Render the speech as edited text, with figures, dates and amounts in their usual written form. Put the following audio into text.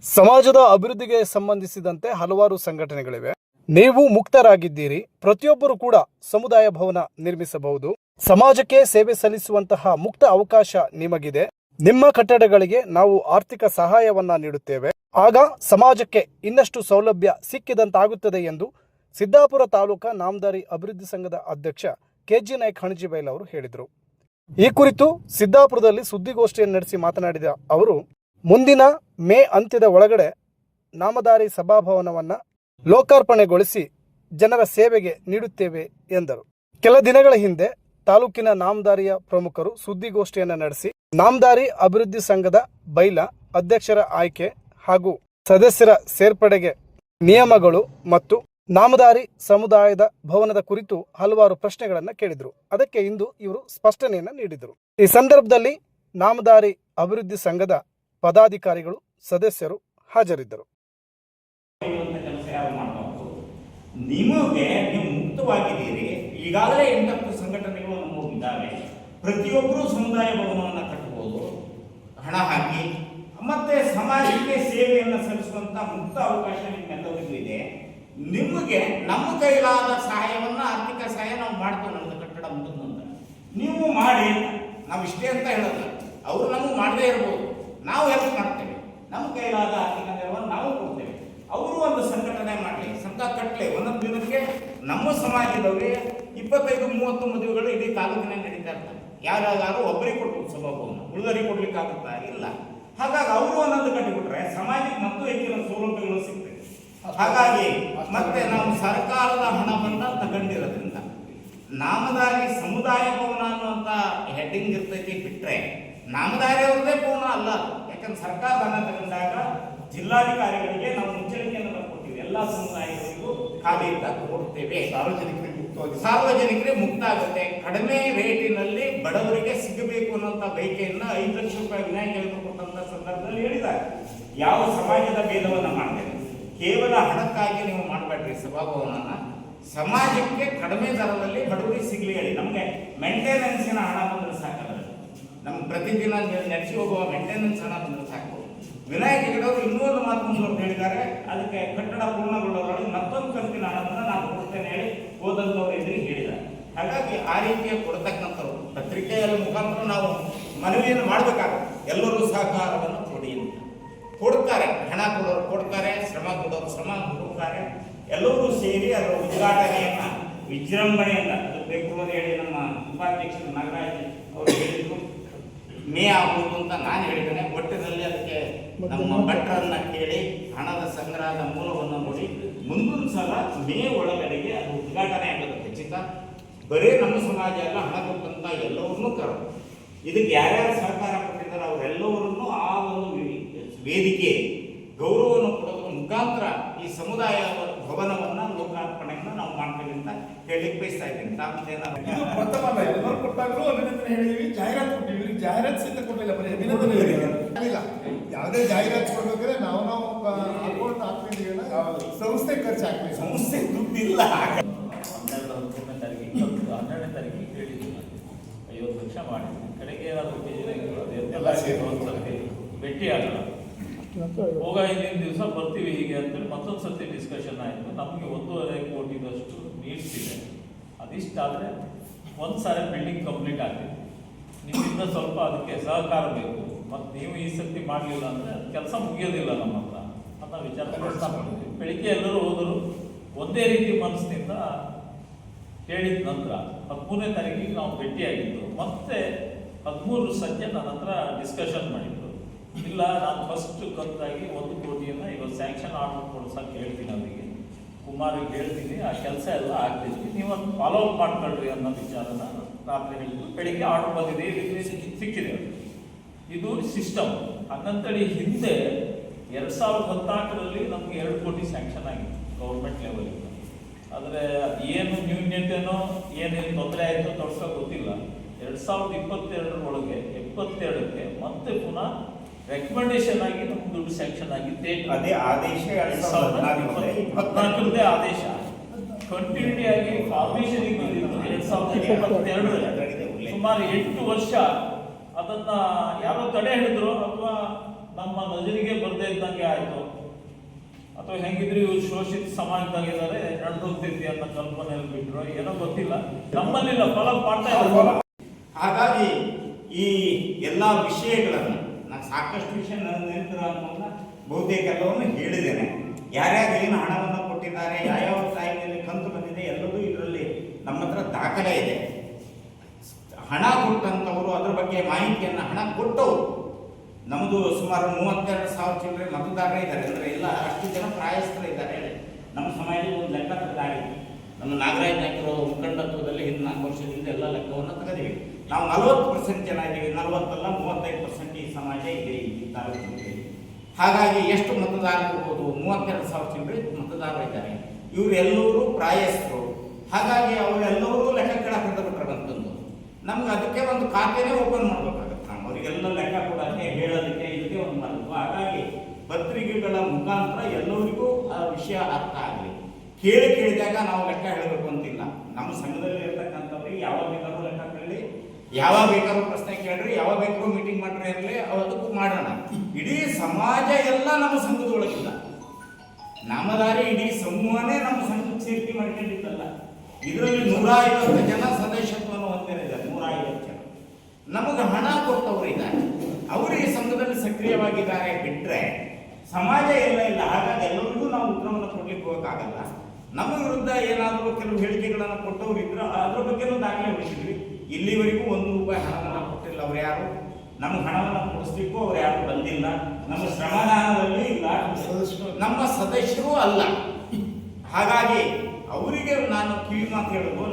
ಸಮಾಜದ ಅಭಿವೃದ್ಧಿಗೆ ಸಂಬಂಧಿಸಿದಂತೆ ಹಲವಾರು ಸಂಘಟನೆಗಳಿವೆ. ನೀವು ಮುಕ್ತರಾಗಿದ್ದೀರಿ. ಪ್ರತಿಯೊಬ್ಬರು ಕೂಡ ಸಮುದಾಯ ಭವನ ನಿರ್ಮಿಸಬಹುದು. ಸಮಾಜಕ್ಕೆ ಸೇವೆ ಸಲ್ಲಿಸುವಂತಹ ಮುಕ್ತ ಅವಕಾಶ ನಿಮಗಿದೆ. ನಿಮ್ಮ ಕಟ್ಟಡಗಳಿಗೆ ನಾವು ಆರ್ಥಿಕ ಸಹಾಯವನ್ನ ನೀಡುತ್ತೇವೆ. ಆಗ ಸಮಾಜಕ್ಕೆ ಇನ್ನಷ್ಟು ಸೌಲಭ್ಯ ಸಿಕ್ಕಿದಂತಾಗುತ್ತದೆ ಎಂದು ಸಿದ್ದಾಪುರ ತಾಲೂಕಾ ನಾಮದಾರಿ ಅಭಿವೃದ್ಧಿ ಸಂಘದ ಅಧ್ಯಕ್ಷ ಕೆಜಿ ನಾಯ್ಕ ಹಣಜಿಬೈಲ್ ಅವರು ಹೇಳಿದರು. ಈ ಕುರಿತು ಸಿದ್ದಾಪುರದಲ್ಲಿ ಸುದ್ದಿಗೋಷ್ಠಿಯನ್ನು ನಡೆಸಿ ಮಾತನಾಡಿದ ಅವರು, ಮುಂದಿನ ಮೇ ಅಂತ್ಯದ ಒಳಗಡೆ ನಾಮದಾರಿ ಸಭಾಭವನವನ್ನು ಲೋಕಾರ್ಪಣೆಗೊಳಿಸಿ ಜನರ ಸೇವೆಗೆ ನೀಡುತ್ತೇವೆ ಎಂದರು. ಕೆಲ ದಿನಗಳ ಹಿಂದೆ ತಾಲೂಕಿನ ನಾಮದಾರಿಯ ಪ್ರಮುಖರು ಸುದ್ದಿಗೋಷ್ಠಿಯನ್ನು ನಡೆಸಿ ನಾಮದಾರಿ ಅಭಿವೃದ್ಧಿ ಸಂಘದ ಬೈಲ ಅಧ್ಯಕ್ಷರ ಆಯ್ಕೆ ಹಾಗೂ ಸದಸ್ಯರ ಸೇರ್ಪಡೆಗೆ ನಿಯಮಗಳು ಮತ್ತು ನಾಮದಾರಿ ಸಮುದಾಯದ ಭವನದ ಕುರಿತು ಹಲವಾರು ಪ್ರಶ್ನೆಗಳನ್ನು ಕೇಳಿದರು. ಅದಕ್ಕೆ ಇಂದು ಇವರು ಸ್ಪಷ್ಟನೆಯನ್ನು ನೀಡಿದರು. ಈ ಸಂದರ್ಭದಲ್ಲಿ ನಾಮದಾರಿ ಅಭಿವೃದ್ಧಿ ಸಂಘದ ಪದಾಧಿಕಾರಿಗಳು, ಸದಸ್ಯರು ಹಾಜರಿದ್ದರು. ನಿಮಗೆ ನೀವು ಮುಕ್ತವಾಗಿದ್ದೀರಿ. ಈಗಾಗಲೇ 8 ಸಂಘಟನೆಗಳು ನಮ್ಮಲ್ಲಿದ್ದಾವೆ. ಪ್ರತಿಯೊಬ್ಬರು ಸಮುದಾಯ ಭವನವನ್ನು ಕಟ್ಟಬಹುದು ಹಣ ಹಾಕಿ. ಮತ್ತೆ ಸಮಾಜಕ್ಕೆ ಸೇವೆಯನ್ನು ಸಲ್ಲಿಸುವಂತ ಮುಕ್ತ ಅವಕಾಶ ನಿಮ್ಮೆಲ್ಲರಿಗೂ ಇದೆ. ನಿಮಗೆ ನಮ್ಮ ಕೈಲಾದ ಸಹಾಯವನ್ನ, ಆರ್ಥಿಕ ಸಹಾಯ ನಾವು ಮಾಡ್ತೇವೆ. ನಮ್ಮದು ಕಟ್ಟಡ ಮುಗಿದ ನಂತರ ನೀವು ಮಾಡಿ. ನಾವು ಇಷ್ಟೇ ಅಂತ ಹೇಳೋದು. ಅವರು ನಮಗೆ ಮಾಡದೇ ಇರ್ಬೋದು, ನಾವು ಹೆಲ್ಪ್ ಮಾಡ್ತೇವೆ. ನಮ್ಮ ಕೈಲಾದ ಆರ್ಥಿಕ ನೆರವನ್ನು ನಾವು ಕೊಡ್ತೇವೆ. ಅವರು ಒಂದು ಸಂಘಟನೆ ಮಾಡಲಿ, ಸಂಘ ಕಟ್ಟಲಿ. ಒಂದೊಂದು ದಿನಕ್ಕೆ ನಮ್ಮ ಸಮಾಜದವೇ 25-30 ಮದುವೆಗಳು ಇಡೀ ತಾಲೂಕಿನಾಗ ನಡೀತಾ ಇರ್ತಾರೆ. ಯಾರಾದ್ರೂ ಒಬ್ಬರಿಗೆ ಕೊಡ್ಬೋದು ಸಭಾಭವನ, ಉಳಿದರಿಗೆ ಕೊಡ್ಲಿಕ್ಕಾಗುತ್ತಾ? ಇಲ್ಲ. ಹಾಗಾಗಿ ಅವರು ಒಂದೊಂದು ಕಟ್ಟಿಬಿಟ್ರೆ ಸಮಾಜಕ್ಕೆ ಮತ್ತು ಹೆಚ್ಚಿನ ಸೌಲಭ್ಯಗಳು ಸಿಗ್ತವೆ. ಹಾಗಾಗಿ ಮತ್ತೆ ನಾವು ಸರ್ಕಾರದ ಹಣವನ್ನ ತಗೊಂಡಿರೋದ್ರಿಂದ ನಾಮದಾರಿ ಸಮುದಾಯ ಭವನ ಅನ್ನುವಂತ ಹೆಡ್ಡಿಂಗ್ ಇರ್ತೈತಿ. ಬಿಟ್ರೆ ನಾಮದಾರಿ ಅವ್ರದೇ ಭವನ ಅಲ್ಲ. ಯಾಕಂದ್ರೆ ಸರ್ಕಾರದ ಹಣ ತಗೊಂಡಾಗ ಜಿಲ್ಲಾಧಿಕಾರಿಗಳಿಗೆ ನಾವು ಮುಚ್ಚಳಿಕೆಯನ್ನು ಕೊಡ್ತೀವಿ. ಎಲ್ಲಾ ಸಮುದಾಯಗಳಿಗೂ ಖಾಲಿ ಇದ್ದಾಗ ಕೊಡ್ತೇವೆ. ಸಾರ್ವಜನಿಕರಿಗೆ ಮುಕ್ತ ಆಗುತ್ತೆ. ಕಡಿಮೆ ರೇಟಿನಲ್ಲಿ ಬಡವರಿಗೆ ಸಿಗಬೇಕು ಅನ್ನೋಂಥ ಬಯಕೆಯನ್ನ 5 ಲಕ್ಷ ರೂಪಾಯಿ ವಿನಾಯಿತಿ ಕೊಟ್ಟಂತ ಸಂದರ್ಭದಲ್ಲಿ ಹೇಳಿದ್ದಾರೆ. ಯಾವ ಸಮಾಜದ ಭೇದವನ್ನ ಮಾಡ್ತೇವೆ. ಕೇವಲ ಹಣಕ್ಕಾಗಿ ನೀವು ಮಾಡಬೇಡ್ರಿ ಸಭಾಭವನನ. ಸಮಾಜಕ್ಕೆ ಕಡಿಮೆ ದರದಲ್ಲಿ ಬಡವರಿಗೆ ಸಿಗ್ಲಿ ಹೇಳಿ. ನಮಗೆ ಮೇಂಟೆನೆನ್ಸಿನ ಹಣ ಬಂದ್ರೆ ಸಾಕಲ್ಲ. ನಮ್ಗೆ ಪ್ರತಿದಿನ ನಡೆಸಿ ಹೋಗುವ ಮೇಂಟೆನೆನ್ಸ್ ಹಣ ಬಂದ್ರೆ ಸಾಕು. ವಿನಾಯಕ ಹೆಗಡೆಯವರು ಇನ್ನೂ ಒಂದು ಮಾತು ಮುಂದುವರೆದು ಹೇಳಿದ್ದಾರೆ. ಅದಕ್ಕೆ ಕಟ್ಟಡ ಪೂರ್ಣಗೊಳ್ಳೋದ್ರೊಳಗೆ ಮತ್ತೊಂದು ಕಂತಿನ ಹಣವನ್ನು ನಾನು ಕೊಡ್ತೇನೆ ಹೇಳಿ ಹೋದಂಥವ್ರು ಎದುರಿಗೆ ಹೇಳಿದ್ದಾರೆ. ಹಾಗಾಗಿ ಆ ರೀತಿಯ ಕೊಡ್ತಕ್ಕಂಥವ್ರು ಪತ್ರಿಕೆಯ ಮುಖಾಂತರ ನಾವು ಮನವಿಯನ್ನು ಮಾಡಬೇಕಾಗುತ್ತೆ. ಎಲ್ಲರೂ ಸಹಕಾರವನ್ನು ಕೊಡಿ ಅಂತ ಕೊಡ್ತಾರೆ. ಹಣ ಕೊಡೋರು ಕೊಡ್ತಾರೆ, ಶ್ರಮ ಕೊಡೋರು ಶ್ರಮ ಕೊಡ್ತಾರೆ. ಎಲ್ಲರೂ ಸೇರಿ ಅದರ ಉದ್ಘಾಟನೆಯನ್ನ ವಿಜೃಂಭಣೆಯಿಂದ ಅದು ಬೇಕು ಅಂತ ಹೇಳಿ ನಮ್ಮ ಉಪಾಧ್ಯಕ್ಷರು ನಾಗರಾಜ್ ಅವರು ಹೇಳಿದ್ರು. ಮೇ ಆಗ್ಬೋದು ಅಂತ ನಾನು ಹೇಳಿದ್ದೇನೆ. ಒಟ್ಟಿನಲ್ಲಿ ಅದಕ್ಕೆ ನಮ್ಮ ಭಟ್ರನ್ನ ಕೇಳಿ ಹಣದ ಸಂಗ್ರಹದ ಮೂಲವನ್ನು ನೋಡಿ ಮುಂದಿನ ಸಲ ಮೇ ಒಳಗಡೆಗೆ ಅದು ಉದ್ಘಾಟನೆ ಆಗೋದು ಖಚಿತ. ಬರೀ ನಮ್ಮ ಸಮಾಜ ಎಲ್ಲ ಹಣ ಕೊಟ್ಟಂತ ಎಲ್ಲವನ್ನೂ ಕರೆದು ಇದಕ್ಕೆ ಯಾರ್ಯಾರು ಸಹಕಾರ ಕೊಟ್ಟಿದ್ದಾರೆ ಅವರೆಲ್ಲವರನ್ನು ಆ ಒಂದು ವೇದಿಕೆ ಗೌರವವನ್ನು ಕೊಡೋದ್ರ ಮುಖಾಂತರ ಈ ಸಮುದಾಯ ಭವನವನ್ನ ಲೋಕಾರ್ಪಣೆಯನ್ನು ನಾವು ಮಾಡ್ತೇವೆ ಅಂತ ಹೇಳಲಿಕ್ಕೆ ಬಯಸ್ತಾ ಇದ್ದೀನಿ. ಇದು ಪ್ರಥಮ ಅಲ್ಲ, ಎಲ್ಲರೂ ಕೊಟ್ಟಾಗಲೂ ಅಭಿನಂದನೆ ಹೇಳಿದೀವಿ, ಜಾಹೀರಾತು ಕೊಟ್ಟಿವಿ. ಜಾಹೀರಾತು ಸಹಿತ ಕೊಟ್ಟಿಲ್ಲ, ಬರೀ ಅಭಿನಂದನೆ ಹೇಳಿಲ್ಲ. ಯಾವುದೇ ಜಾಹೀರಾತು ಕೊಡ್ಬೇಕಾದ್ರೆ ನಾವು ಅಕೌಂಟ್ ಹಾಕ್ತಿದ್ದೀವಿ, ಸಂಸ್ಥೆ ಖರ್ಚು ಹಾಕ್ತೀವಿ. ಸಂಸ್ಥೆ ದುಡ್ಡಿಲ್ಲ. 12ನೇ ತಾರೀಕಿಗೆ ಹೇಳಿದ್ವಿ 50 ಲಕ್ಷ ಮಾಡಿದ್ವಿ. ಕಡೆಗೆ ಏನಾದರೂ ಎಲ್ಲ ಸೇರಿ ಒಂದ್ಸತಿ ಭೇಟಿ ಆಗೋಣ, ಹೋಗ ಹಿಂದಿನ ದಿವಸ ಬರ್ತೀವಿ ಹೀಗೆ ಅಂತೇಳಿ ಮತ್ತೊಂದು ಸರ್ತಿ ಡಿಸ್ಕಷನ್ ಆಯಿತು. ನಮಗೆ 1.5 ಕೋಟಿದಷ್ಟು ನೀಡ್ಸ್ ಇದೆ. ಅದಿಷ್ಟಾದರೆ ಒಂದು ಸಾರಿ ಬಿಲ್ಡಿಂಗ್ ಕಂಪ್ಲೀಟ್ ಆಗ್ತದೆ. ನಿಮ್ಮಿಂದ ಸ್ವಲ್ಪ ಅದಕ್ಕೆ ಸಹಕಾರ ಬೇಕು. ಮತ್ತು ನೀವು ಈ ಸರ್ತಿ ಮಾಡಲಿಲ್ಲ ಅಂದರೆ ಕೆಲಸ ಮುಗಿಯೋದಿಲ್ಲ ನಮ್ಮ ಹತ್ರ ಅಂತ ವಿಚಾರ ಪ್ರಸ್ತಾಪ ಮಾಡಿದ್ವಿ. ಬೆಳಿಗ್ಗೆ ಎಲ್ಲರೂ ಹೋದರು. ಒಂದೇ ರೀತಿ ಮನಸ್ಸಿನಿಂದ ಹೇಳಿದ ನಂತರ 13ನೇ ತಾರೀಕಿಗೆ ನಾವು ಭೇಟಿಯಾಗಿದ್ದು. ಮತ್ತೆ 13 ಸಂಜೆ ನನ್ನ ಹತ್ರ ಡಿಸ್ಕಷನ್ ಮಾಡಿದ್ರು. ಇಲ್ಲ, ನಾನು ಫಸ್ಟ್ ಕಂತಾಗಿ 1 ಕೋಟಿಯನ್ನು ಇವತ್ತು ಸ್ಯಾಂಕ್ಷನ್ ಆರ್ಡರ್ ಕೊಡ್ಸಕ್ಕೆ ಹೇಳ್ತೀನಿ. ಅವರಿಗೆ ಕುಮಾರಿಗೆ ಹೇಳ್ತೀನಿ, ಆ ಕೆಲಸ ಎಲ್ಲ ಆಗ್ತಿದ್ವಿ, ನೀವು ಒಂದು ಫಾಲೋ ಅಪ್ ಮಾಡ್ಕೊಳ್ರಿ ಅನ್ನೋ ವಿಚಾರನ ರಾತ್ರಿ ಹೇಳಿದ್ರು. ಬೆಳಿಗ್ಗೆ ಆರ್ಡರ್ ಬಂದಿದೆ, ಸಿಕ್ಕಿದೆ. ಇದು ಸಿಸ್ಟಮ್. ಹಂಗಂತೇಳಿ ಹಿಂದೆ 2014ರಲ್ಲಿ ನಮಗೆ 2 ಕೋಟಿ ಸ್ಯಾಂಕ್ಷನ್ ಆಗಿತ್ತು ಗೌರ್ಮೆಂಟ್ ಲೆವೆಲಿಂದ. ಆದರೆ ಏನು ನ್ಯೂನ್ಯತೆನೋ ಏನೇನು ತೊಂದರೆ ಆಯಿತು ತೋರ್ಸೋಕೆ ಗೊತ್ತಿಲ್ಲ. 2022 ಒಳಗೆ 72ಕ್ಕೆ ಮತ್ತೆ ಪುನಃ ರೆಕಮೆಂಡೇಶನ್ ಆಗಿ ನಮ್ಗೆ ದುಡ್ಡು ಸ್ಯಾಂಕ್ಷನ್ ಆಗಿದೆ. ಅದೇ ಆದೇಶ 2014 ಆದೇಶ ಕಂಟಿನ್ಯೂಟಿ ಆಗಿ ಫಾರ್ಮೇಶನ್ ಬಂದಿದ್ದು 2022. ಸುಮಾರು 8 ವರ್ಷ ಅದನ್ನ ಯಾರೋ ತಡೆ ಹಿಡಿದ್ರು ಅಥವಾ ನಮ್ಮ ನಜರಿಗೆ ಬರದೇ ಇದ್ದಂಗೆ ಆಯ್ತು, ಅಥವಾ ಹೆಂಗಿದ್ರು ಇವ್ರು ಶೋಷಿತ ಸಮಾಜದಾಗಿದ್ದಾರೆ ನಡೆದು ಹೋಗ್ತೈತಿ ಅನ್ನೋ ಕಲ್ಪನೆಯಲ್ಲಿ ಬಿಟ್ರು, ಏನೋ ಗೊತ್ತಿಲ್ಲ. ನಮ್ಮಲ್ಲಿಲ್ಲ ಫಲ ಪಾಠ ಇಲ್ಲ. ಹಾಗಾಗಿ ಈ ಎಲ್ಲ ವಿಷಯಗಳನ್ನು ನಾನು ಸಾಕಷ್ಟು ವಿಷಯ ನನ್ನ ನೆನಪಿರೋ ಅನ್ನೋದನ್ನ ಬಹುತೇಕ ಎಲ್ಲವನ್ನು ಹೇಳಿದ್ದೇನೆ. ಯಾರ್ಯಾರು ಏನು ಹಣವನ್ನು ಕೊಟ್ಟಿದ್ದಾರೆ, ಯಾವ್ಯಾವ ಟೈಮ್ನಲ್ಲಿ ಕಂತು ಬಂದಿದೆ, ಎಲ್ಲವೂ ಇದರಲ್ಲಿ ನಮ್ಮ ಹತ್ರ ದಾಖಲೆ ಇದೆ. ಹಣ ಕೊಟ್ಟಂಥವರು ಅದರ ಬಗ್ಗೆ ಮಾಹಿತಿಯನ್ನು, ಹಣ ಕೊಟ್ಟವರು ನಮ್ಮದು ಸುಮಾರು 32,000 ಚಿಲ್ಲರೆ ಮತದಾರರೇ ಇದ್ದಾರೆ. ಅಂದರೆ ಎಲ್ಲ ಅಷ್ಟು ಜನ ಪ್ರಾಯಸ್ಥರು ಇದ್ದಾರೆ. ನಮ್ಮ ಸಮಾಜದಲ್ಲಿ ಒಂದು ಲೆಕ್ಕ ತೆಗೆದಾಗಿದೆ. ನಮ್ಮ ನಾಗರಾಜ್ ನಾಯ್ಕರು ಮುಖಂಡತ್ವದಲ್ಲಿ ಹಿಂದೆ 4 ವರ್ಷದಿಂದ ಎಲ್ಲ ಲೆಕ್ಕವನ್ನು ತೆಗೆದಿವಿ. ನಾವು 40% ಜನ ಇದ್ದೀವಿ, 40 ಅಲ್ಲ 35% ಈ ಸಮಾಜ ಇದೆ ಈ ತಾಲೂಕಿನಲ್ಲಿ. ಹಾಗಾಗಿ ಎಷ್ಟು ಮತದಾರರು ಇರ್ಬೋದು? 32,000 ಚಿಲ್ಲರೆ ಮತದಾರರು ಇದ್ದಾರೆ. ಇವರೆಲ್ಲರೂ ಪ್ರಾಯಸ್ಥರು. ಹಾಗಾಗಿ ಅವರೆಲ್ಲರೂ ಲೆಕ್ಕ ಕೇಳಕ್ಕೆ ಬಂತಂದು ನಮ್ಗೆ ಅದಕ್ಕೆ ಒಂದು ಖಾತೆನೇ ಓಪನ್ ಮಾಡಬೇಕಾಗುತ್ತೆ. ನಾವು ಅವರಿಗೆಲ್ಲ ಲೆಕ್ಕ ಕೊಡೋಕ್ಕೆ, ಹೇಳೋದಕ್ಕೆ, ಇದಕ್ಕೆ ಒಂದು ಮಾಡಬೇಕು. ಹಾಗಾಗಿ ಪತ್ರಿಕೆಗಳ ಮುಖಾಂತರ ಎಲ್ಲರಿಗೂ ಆ ವಿಷಯ ಅರ್ಥ ಆಗಲಿ. ಕೇಳಿದಾಗ ನಾವು ಲೆಕ್ಕ ಹೇಳಬೇಕು ಅಂತಿಲ್ಲ. ನಮ್ಮ ಸಂಘದಲ್ಲಿ ಇರ್ತಕ್ಕಂಥವ್ರಿಗೆ ಯಾವಾಗ ಬೇಕಾದ್ರೂ ಲೆಕ್ಕ ಕೇಳಿ, ಯಾವಾಗ ಬೇಕಾದ್ರೂ ಪ್ರಶ್ನೆ ಕೇಳ್ರಿ, ಯಾವಾಗ ಬೇಕಾದ್ರೂ ಮೀಟಿಂಗ್ ಮಾಡ್ರಿ ಇರಲಿ, ಅದಕ್ಕೂ ಮಾಡೋಣ. ಇಡೀ ಸಮಾಜ ಎಲ್ಲ ನಮ್ಮ ಸಂಘದೊಳಗಿಲ್ಲ. ನಾಮಧಾರಿ ಇಡೀ ಸಮೂಹನೇ ನಮ್ಮ ಸಂಘಕ್ಕೆ ಸೇರ್ತಿ ಮಾಡ್ಕೊಂಡಿದ್ದಲ್ಲ. ಇದರಲ್ಲಿ 150 ಜನ ಸದಸ್ಯತ್ವವನ್ನು ಹೊಂದಿದ್ದಾರೆ. 150 ಜನ ನಮಗೆ ಹಣ ಕೊಟ್ಟವರು ಇದ್ದಾರೆ, ಅವರು ಈ ಸಂಘದಲ್ಲಿ ಸಕ್ರಿಯವಾಗಿದ್ದಾರೆ. ಬಿಟ್ಟರೆ ಸಮಾಜ ಎಲ್ಲ ಇಲ್ಲ. ಹಾಗಾಗಿ ಎಲ್ಲರಿಗೂ ನಾವು ಉತ್ತರವನ್ನು ಕೊಡ್ಲಿಕ್ಕೆ ಹೋಗೋಕ್ಕಾಗಲ್ಲ. ನಮ್ಮ ವಿರುದ್ಧ ಏನಾದರೂ ಕೆಲವು ಹೇಳಿಕೆಗಳನ್ನು ಕೊಟ್ಟವರು ಇದ್ರೆ ಅದ್ರ ಬಗ್ಗೆನೂ ದಾಖಲೆ ಹೊಡಿಸಿದ್ವಿ. ಇಲ್ಲಿವರೆಗೂ 1 ರೂಪಾಯಿ ಹಣವನ್ನು ಕೊಟ್ಟಿಲ್ಲ ಅವ್ರು ಯಾರು. ನಮ್ಗೆ ಹಣವನ್ನು ಕೊಡಿಸ್ಲಿಕ್ಕೂ ಅವ್ರು ಯಾರು ಬಂದಿಲ್ಲ. ನಮ್ಮ ಶ್ರಮದಾನದಲ್ಲಿ ಇಲ್ಲ, ನಮ್ಮ ಸದಸ್ಯರು ಅಲ್ಲ. ಹಾಗಾಗಿ ಅವರಿಗೆ ನಾನು ಕಿವಿ ಮಾತು ಹೇಳೋದು,